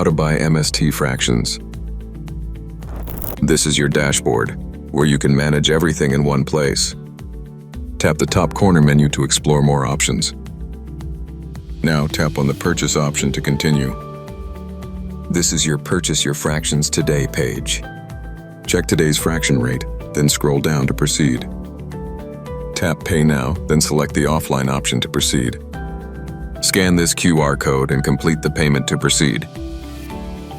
How to buy MST Fractions. This is your dashboard, where you can manage everything in one place. Tap the top corner menu to explore more options. Now tap on the Purchase option to continue. This is your Purchase Your Fractions Today page. Check today's fraction rate, then scroll down to proceed. Tap Pay Now, then select the offline option to proceed. Scan this QR code and complete the payment to proceed.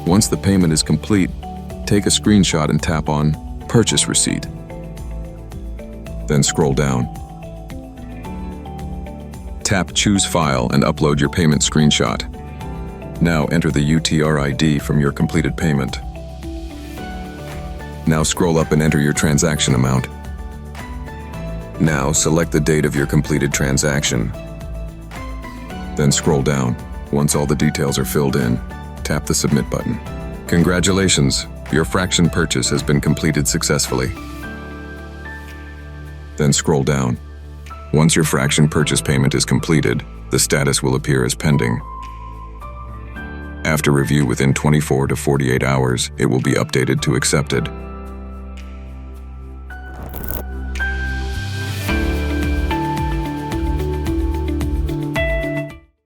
Once the payment is complete, take a screenshot and tap on Purchase Receipt. Then scroll down. Tap Choose File and upload your payment screenshot. Now enter the UTR ID from your completed payment. Now scroll up and enter your transaction amount. Now select the date of your completed transaction. Then scroll down. Once all the details are filled in, tap the Submit button. Congratulations, your fraction purchase has been completed successfully. Then scroll down. Once your fraction purchase payment is completed, the status will appear as pending. After review within 24 to 48 hours, it will be updated to accepted.